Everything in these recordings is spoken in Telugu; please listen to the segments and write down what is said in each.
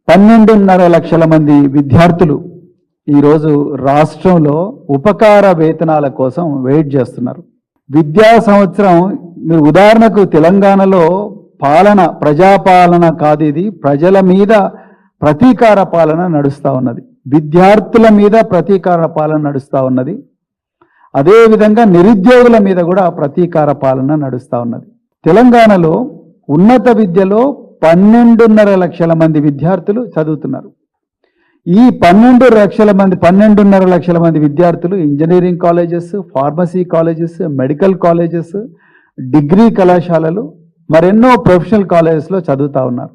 12.5 లక్షల మంది విద్యార్థులు ఈరోజు రాష్ట్రంలో ఉపకార వేతనాల కోసం వెయిట్ చేస్తున్నారు. విద్యా సంవత్సరం మీరు ఉదాహరణకు తెలంగాణలో ప్రజాపాలన కాదు, ఇది ప్రజల మీద ప్రతీకార పాలన నడుస్తూ ఉన్నది. విద్యార్థుల మీద ప్రతీకార పాలన నడుస్తూ ఉన్నది. అదేవిధంగా నిరుద్యోగుల మీద కూడా ప్రతీకార పాలన నడుస్తూ ఉన్నది. తెలంగాణలో ఉన్నత విద్యలో 12.5 లక్షల మంది విద్యార్థులు చదువుతున్నారు. ఈ 12.5 లక్షల మంది విద్యార్థులు engineering colleges, pharmacy colleges, medical colleges, degree కళాశాలలు, మరెన్నో ప్రొఫెషనల్ కాలేజెస్లో చదువుతూ ఉన్నారు.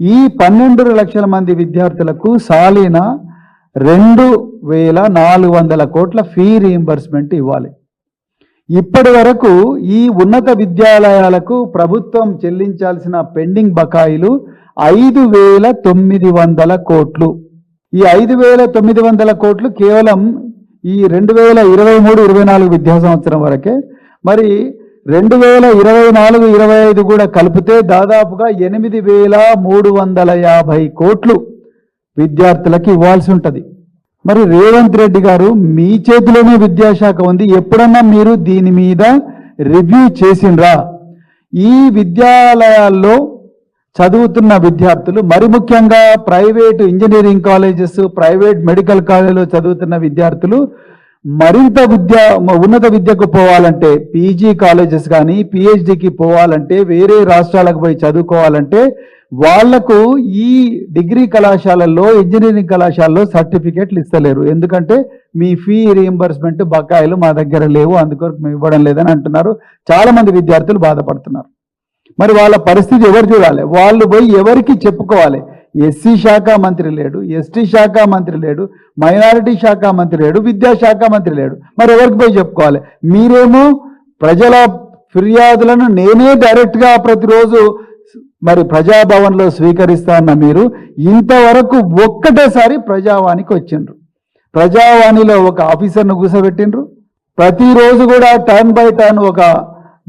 ఈ 12 లక్షల మంది విద్యార్థులకు సాలీన 2,400 కోట్ల ఫీ రీయింబర్స్మెంట్ ఇవ్వాలి. ఇప్పటి వరకు ఈ ఉన్నత విద్యాలయాలకు ప్రభుత్వం చెల్లించాల్సిన పెండింగ్ బకాయిలు 5,900 కోట్లు. ఈ 5,900 కోట్లు కేవలం ఈ 2023-24 విద్యా సంవత్సరం వరకే. మరి 2024-25 కూడా కలిపితే దాదాపుగా 8,350 కోట్లు విద్యార్థులకు ఇవ్వాల్సి ఉంటుంది. మరి రేవంత్ రెడ్డి గారు, మీ చేతిలోనే విద్యాశాఖ ఉంది, ఎప్పుడన్నా మీరు దీని మీద రివ్యూ చేసిండ్రా? ఈ విద్యాలయాల్లో చదువుతున్న విద్యార్థులు, మరి ముఖ్యంగా private engineering colleges, private medical కాలేజీలో చదువుతున్న విద్యార్థులు మరింత ఉన్నత విద్యకు పోవాలంటే, పీజీ కాలేజెస్ కానీ పిహెచ్డికి పోవాలంటే, వేరే రాష్ట్రాలకు పోయి చదువుకోవాలంటే వాళ్లకు ఈ డిగ్రీ కళాశాలల్లో, ఇంజనీరింగ్ కళాశాలలో సర్టిఫికేట్లు ఇస్తలేరు. ఎందుకంటే మీ ఫీ రీయింబర్స్మెంట్ బకాయిలు మా దగ్గర లేవు, అందుకొరకు మేము ఇవ్వడం లేదని అంటున్నారు. చాలా మంది విద్యార్థులు బాధపడుతున్నారు. మరి వాళ్ళ పరిస్థితి ఎవరు చూడాలి? వాళ్ళు పోయి ఎవరికి చెప్పుకోవాలి? ఎస్సీ శాఖ మంత్రి లేడు, ఎస్టీ శాఖ మంత్రి లేడు, మైనారిటీ శాఖ మంత్రి లేడు, విద్యాశాఖ మంత్రి లేడు. మరి ఎవరికి పోయి చెప్పుకోవాలి? మీరేమో ప్రజల ఫిర్యాదులను నేనే డైరెక్ట్గా ప్రతిరోజు మరి ప్రజాభవన్లో స్వీకరిస్తా ఉన్న మీరు ఇంతవరకు ఒక్కటేసారి ప్రజావాణికి వచ్చిండ్రు. ప్రజావాణిలో ఒక ఆఫీసర్ను కూర్చోబెట్టిండ్రు. ప్రతిరోజు కూడా టర్న్ బై టర్న్ ఒక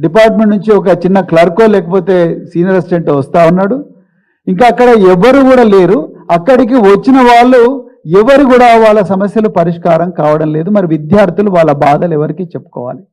డిపార్ట్మెంట్ నుంచి ఒక చిన్న క్లర్కో లేకపోతే సీనియర్ అసిస్టెంట్ వస్తూ ఉన్నాడు. ఇంకా అక్కడ ఎవరు కూడా లేరు. అక్కడికి వచ్చిన వాళ్ళు ఎవరు కూడా వాళ్ళ సమస్యలు పరిష్కారం కావడం లేదు. మరి విద్యార్థులు వాళ్ళ బాధలు ఎవరికి చెప్పుకోవాలి?